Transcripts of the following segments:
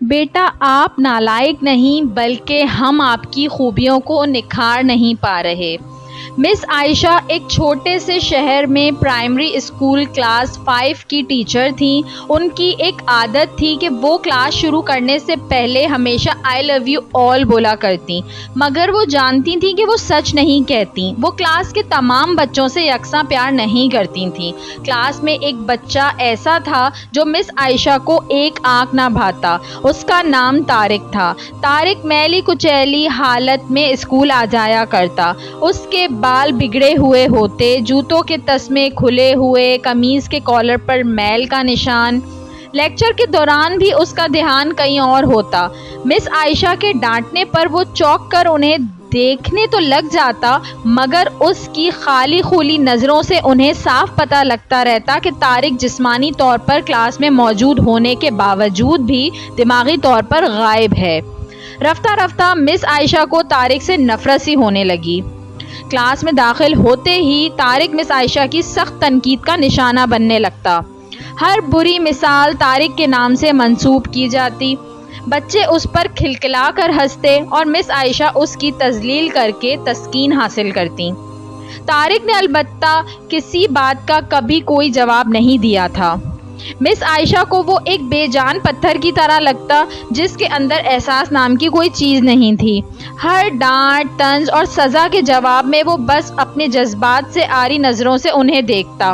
بیٹا آپ نالائق نہیں بلکہ ہم آپ کی خوبیوں کو نکھار نہیں پا رہے۔ مس عائشہ ایک چھوٹے سے شہر میں پرائمری اسکول کلاس 5 کی ٹیچر تھیں۔ ان کی ایک عادت تھی کہ وہ کلاس شروع کرنے سے پہلے ہمیشہ آئی لو یو آل بولا کرتی، مگر وہ جانتی تھیں کہ وہ سچ نہیں کہتی۔ وہ کلاس کے تمام بچوں سے یکساں پیار نہیں کرتی تھیں۔ کلاس میں ایک بچہ ایسا تھا جو مس عائشہ کو ایک آنکھ نہ بھاتا۔ اس کا نام طارق تھا۔ طارق میلی کچیلی حالت میں اسکول آ جایا کرتا۔ اس کے بال بگڑے ہوئے ہوتے، جوتوں کے تسمے کھلے ہوئے، قمیض کے کالر پر میل کا نشان۔ لیکچر کے دوران بھی اس کا دھیان کہیں اور ہوتا۔ مس عائشہ کے ڈانٹنے پر وہ چونک کر انہیں دیکھنے تو لگ جاتا، مگر اس کی خالی خولی نظروں سے انہیں صاف پتہ لگتا رہتا کہ طارق جسمانی طور پر کلاس میں موجود ہونے کے باوجود بھی دماغی طور پر غائب ہے۔ رفتہ رفتہ مس عائشہ کو طارق سے نفرت سی ہونے لگی۔ کلاس میں داخل ہوتے ہی طارق مس عائشہ کی سخت تنقید کا نشانہ بننے لگتا۔ ہر بری مثال طارق کے نام سے منسوب کی جاتی۔ بچے اس پر کھلکھلا کر ہنستے اور مس عائشہ اس کی تذلیل کر کے تسکین حاصل کرتی۔ طارق نے البتہ کسی بات کا کبھی کوئی جواب نہیں دیا تھا۔ مس عائشہ کو وہ ایک بے جان پتھر کی طرح لگتا جس کے اندر احساس نام کی کوئی چیز نہیں تھی۔ ہر ڈانٹ، طنز اور سزا کے جواب میں وہ بس اپنے جذبات سے عاری نظروں سے انہیں دیکھتا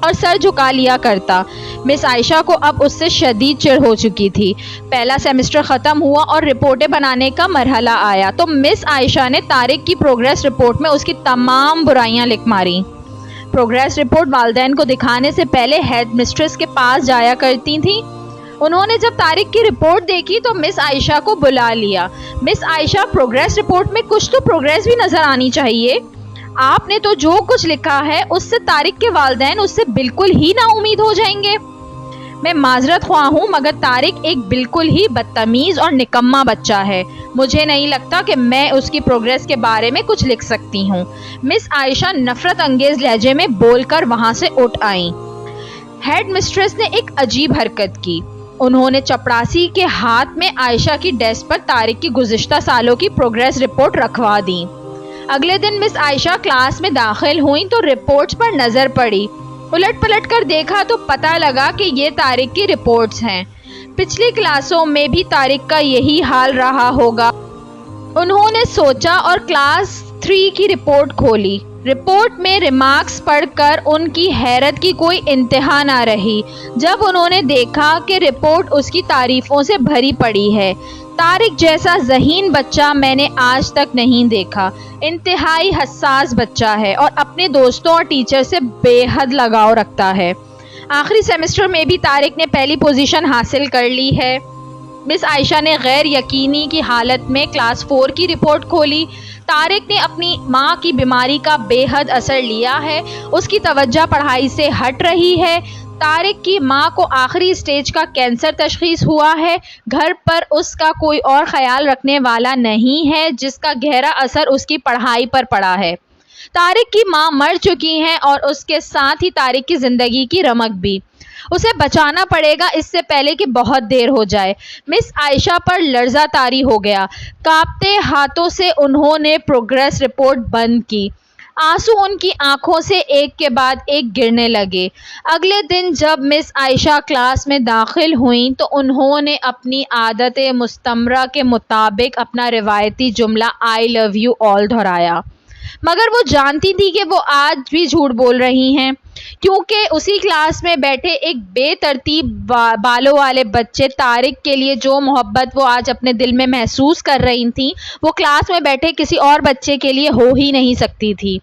اور سر جھکا لیا کرتا۔ مس عائشہ کو اب اس سے شدید چڑ ہو چکی تھی۔ پہلا سیمسٹر ختم ہوا اور رپورٹیں بنانے کا مرحلہ آیا تو مس عائشہ نے طارق کی پروگریس رپورٹ میں اس کی تمام برائیاں لکھ ماریں۔ پروگریس رپورٹ والدین کو دکھانے سے پہلے ہیڈ مسٹریس کے پاس جایا کرتی تھیں۔ انہوں نے جب طارق کی رپورٹ دیکھی تو مس عائشہ کو بلا لیا۔ مس عائشہ، پروگریس رپورٹ میں کچھ تو پروگریس بھی نظر آنی چاہیے۔ آپ نے تو جو کچھ لکھا ہے اس سے طارق کے والدین اس سے بالکل ہی نا امید ہو جائیں گے۔ میں معذرت خواہ ہوں مگر طارق ایک بالکل ہی بدتمیز اور نکما بچہ ہے۔ مجھے نہیں لگتا کہ میں اس کی پروگریس کے بارے میں کچھ لکھ سکتی ہوں۔ مس عائشہ نفرت انگیز لہجے میں بول کر وہاں سے اٹھ آئیں۔ ہیڈ مسٹریس نے ایک عجیب حرکت کی۔ انہوں نے چپڑاسی کے ہاتھ میں عائشہ کی ڈیسک پر طارق کی گزشتہ سالوں کی پروگریس رپورٹ رکھوا دی۔ اگلے دن مس عائشہ کلاس میں داخل ہوئیں تو رپورٹس پر نظر پڑی۔ الٹ پلٹ کر دیکھا تو پتہ لگا کہ یہ طارق کی رپورٹس ہیں۔ پچھلی کلاسوں میں بھی طارق کا یہی حال رہا ہوگا، انہوں نے سوچا اور کلاس 3 کی رپورٹ کھولی۔ رپورٹ میں ریمارکس پڑھ کر ان کی حیرت کی کوئی انتہا نہ رہی جب انہوں نے دیکھا کہ رپورٹ اس کی تعریفوں سے بھری پڑی ہے۔ طارق جیسا ذہین بچہ میں نے آج تک نہیں دیکھا۔ انتہائی حساس بچہ ہے اور اپنے دوستوں اور ٹیچر سے بے حد لگاؤ رکھتا ہے۔ آخری سیمسٹر میں بھی طارق نے پہلی پوزیشن حاصل کر لی ہے۔ مس عائشہ نے غیر یقینی کی حالت میں کلاس 4 کی رپورٹ کھولی۔ طارق نے اپنی ماں کی بیماری کا بے حد اثر لیا ہے۔ اس کی توجہ پڑھائی سے ہٹ رہی ہے۔ طارق کی ماں کو آخری سٹیج کا کینسر تشخیص ہوا ہے۔ گھر پر اس کا کوئی اور خیال رکھنے والا نہیں ہے جس کا گہرا اثر اس کی پڑھائی پر پڑا ہے۔ طارق کی ماں مر چکی ہیں اور اس کے ساتھ ہی طارق کی زندگی کی رمق بھی۔ اسے بچانا پڑے گا اس سے پہلے کہ بہت دیر ہو جائے۔ مس عائشہ پر لرزہ طاری ہو گیا۔ کانپتے ہاتھوں سے انہوں نے پروگریس رپورٹ بند کی۔ آنسو ان کی آنکھوں سے ایک کے بعد ایک گرنے لگے۔ اگلے دن جب مس عائشہ کلاس میں داخل ہوئیں تو انہوں نے اپنی عادت مستمرہ کے مطابق اپنا روایتی جملہ آئی لو یو آل دہرایا، مگر وہ جانتی تھی کہ وہ آج بھی جھوٹ بول رہی ہیں، کیونکہ اسی کلاس میں بیٹھے ایک بے ترتیب بالوں والے بچے طارق کے لیے جو محبت وہ آج اپنے دل میں محسوس کر رہی تھیں وہ کلاس میں بیٹھے کسی اور بچے کے لیے ہو ہی نہیں سکتی تھی۔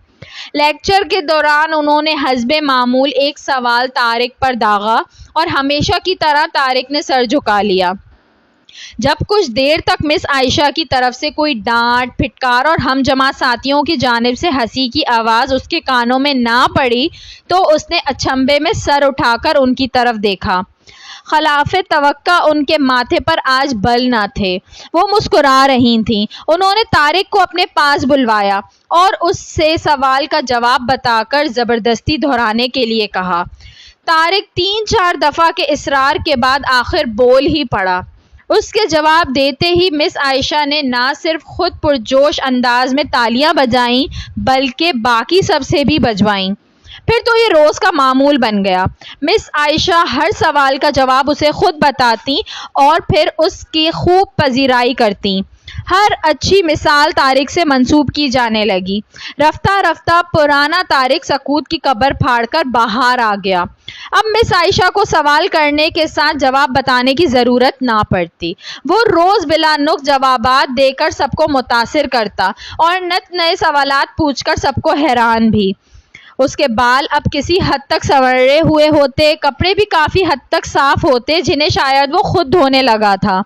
لیکچر کے دوران انہوں نے حسب معمول ایک سوال طارق پر داغا اور ہمیشہ کی طرح طارق نے سر جھکا لیا۔ جب کچھ دیر تک مس عائشہ کی طرف سے کوئی ڈانٹ، پھٹکار اور ہم جماعت ساتھیوں کی جانب سے ہنسی کی آواز اس کے کانوں میں نہ پڑی تو اس نے اچنبھے میں سر اٹھا کر ان کی طرف دیکھا۔ خلاف توقع ان کے ماتھے پر آج بل نہ تھے۔ وہ مسکرا رہی تھیں۔ انہوں نے طارق کو اپنے پاس بلوایا اور اس سے سوال کا جواب بتا کر زبردستی دہرانے کے لیے کہا۔ طارق 3-4 دفعہ کے اصرار کے بعد آخر بول ہی پڑا۔ اس کے جواب دیتے ہی مس عائشہ نے نہ صرف خود پرجوش انداز میں تالیاں بجائیں بلکہ باقی سب سے بھی بجوائیں۔ پھر تو یہ روز کا معمول بن گیا۔ مس عائشہ ہر سوال کا جواب اسے خود بتاتی اور پھر اس کی خوب پذیرائی کرتی۔ ہر اچھی مثال طارق سے منسوب کی جانے لگی۔ رفتہ رفتہ پرانا طارق سکوت کی قبر پھاڑ کر باہر آ گیا۔ اب مس عائشہ کو سوال کرنے کے ساتھ جواب بتانے کی ضرورت نہ پڑتی۔ وہ روز بلا نقص جوابات دے کر سب کو متاثر کرتا اور نت نئے سوالات پوچھ کر سب کو حیران بھی۔ اس کے بال اب کسی حد تک سنورے ہوئے ہوتے، کپڑے بھی کافی حد تک صاف ہوتے جنہیں شاید وہ خود دھونے لگا تھا۔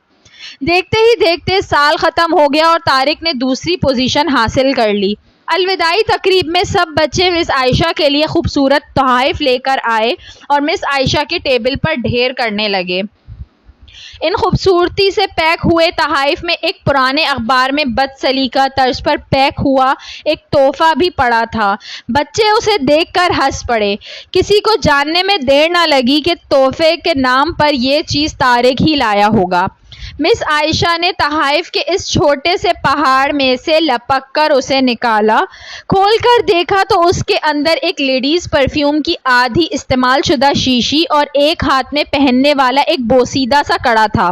دیکھتے ہی دیکھتے سال ختم ہو گیا اور طارق نے دوسری پوزیشن حاصل کر لی۔ الوداعی تقریب میں سب بچے مس عائشہ کے لیے خوبصورت تحائف لے کر آئے اور مس عائشہ کے ٹیبل پر ڈھیر کرنے لگے۔ ان خوبصورتی سے پیک ہوئے تحائف میں ایک پرانے اخبار میں بد سلیقہ طرز پر پیک ہوا ایک تحفہ بھی پڑا تھا۔ بچے اسے دیکھ کر ہنس پڑے۔ کسی کو جاننے میں دیر نہ لگی کہ تحفے کے نام پر یہ چیز طارق ہی لایا ہوگا۔ مس عائشہ نے تحائف کے اس چھوٹے سے پہاڑ میں سے لپک کر اسے نکالا۔ کھول کر دیکھا تو اس کے اندر ایک لیڈیز پرفیوم کی آدھی استعمال شدہ شیشی اور ایک ہاتھ میں پہننے والا ایک بوسیدہ سا کڑا تھا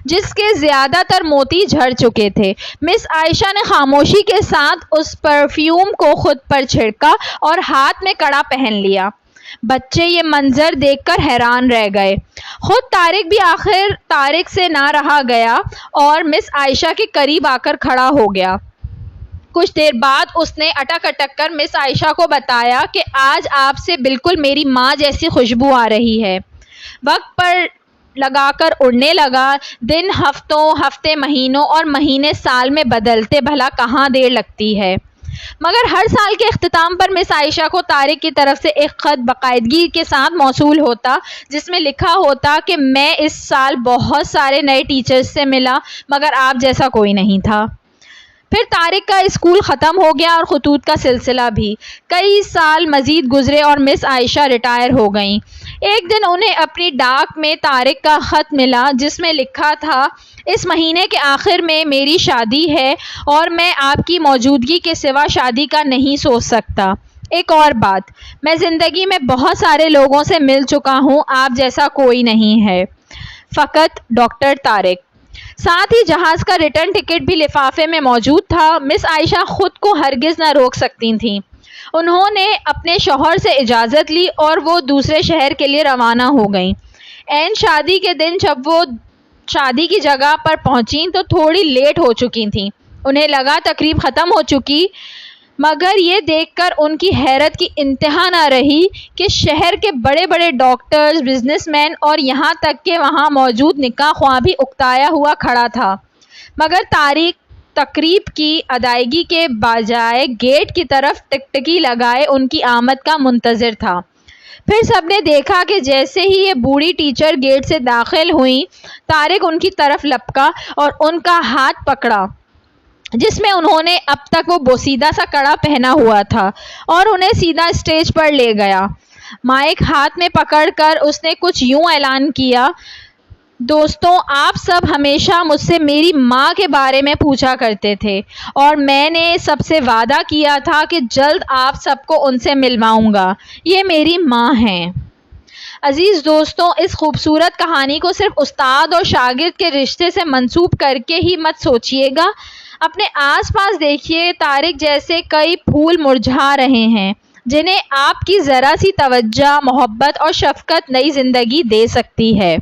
جس کے زیادہ تر موتی جھڑ چکے تھے۔ مس عائشہ نے خاموشی کے ساتھ اس پرفیوم کو خود پر چھڑکا اور ہاتھ میں کڑا پہن لیا۔ بچے یہ منظر دیکھ کر حیران رہ گئے۔ خود طارق بھی آخر طارق سے نہ رہا گیا اور مس عائشہ کے قریب آ کر کھڑا ہو گیا۔ کچھ دیر بعد اس نے اٹک اٹک کر مس عائشہ کو بتایا کہ آج آپ سے بالکل میری ماں جیسی خوشبو آ رہی ہے۔ وقت پر لگا کر اڑنے لگا۔ دن ہفتوں، ہفتے مہینوں اور مہینے سال میں بدلتے، بھلا کہاں دیر لگتی ہے۔ مگر ہر سال کے اختتام پر مس عائشہ کو طارق کی طرف سے ایک خط باقاعدگی کے ساتھ موصول ہوتا جس میں لکھا ہوتا کہ میں اس سال بہت سارے نئے ٹیچرز سے ملا مگر آپ جیسا کوئی نہیں تھا۔ پھر طارق کا اسکول ختم ہو گیا اور خطوط کا سلسلہ بھی۔ کئی سال مزید گزرے اور مس عائشہ ریٹائر ہو گئیں۔ ایک دن انہیں اپنی ڈاک میں طارق کا خط ملا جس میں لکھا تھا، اس مہینے کے آخر میں میری شادی ہے اور میں آپ کی موجودگی کے سوا شادی کا نہیں سوچ سکتا۔ ایک اور بات، میں زندگی میں بہت سارے لوگوں سے مل چکا ہوں، آپ جیسا کوئی نہیں ہے۔ فقط ڈاکٹر طارق۔ ساتھ ہی جہاز کا ریٹرن ٹکٹ بھی لفافے میں موجود تھا۔ مس عائشہ خود کو ہرگز نہ روک سکتی تھیں۔ انہوں نے اپنے شوہر سے اجازت لی اور وہ دوسرے شہر کے لیے روانہ ہو گئیں۔ عین شادی کے دن جب وہ شادی کی جگہ پر پہنچیں تو تھوڑی لیٹ ہو چکی تھیں۔ انہیں لگا تقریب ختم ہو چکی، مگر یہ دیکھ کر ان کی حیرت کی انتہا نہ رہی کہ شہر کے بڑے بڑے ڈاکٹرز، بزنس مین اور یہاں تک کہ وہاں موجود نکاح خواہ بھی اکتایا ہوا کھڑا تھا۔ مگر طارق تقریب کی ادائیگی کے بجائے گیٹ کی طرف ٹکٹکی لگائے ان کی آمد کا منتظر تھا۔ پھر سب نے دیکھا کہ جیسے ہی یہ بوڑھی ٹیچر گیٹ سے داخل ہوئیں، طارق ان کی طرف لپکا اور ان کا ہاتھ پکڑا جس میں انہوں نے اب تک وہ بوسیدہ سا کڑا پہنا ہوا تھا اور انہیں سیدھا اسٹیج پر لے گیا۔ مائک ہاتھ میں پکڑ کر اس نے کچھ یوں اعلان کیا، دوستوں، آپ سب ہمیشہ مجھ سے میری ماں کے بارے میں پوچھا کرتے تھے اور میں نے سب سے وعدہ کیا تھا کہ جلد آپ سب کو ان سے ملواؤں گا۔ یہ میری ماں ہیں۔ عزیز دوستوں، اس خوبصورت کہانی کو صرف استاد اور شاگرد کے رشتے سے منسوب کر کے ہی مت سوچیے گا۔ اپنے آس پاس دیکھیے، طارق جیسے کئی پھول مرجھا رہے ہیں جنہیں آپ کی ذرا سی توجہ، محبت اور شفقت نئی زندگی دے سکتی ہے۔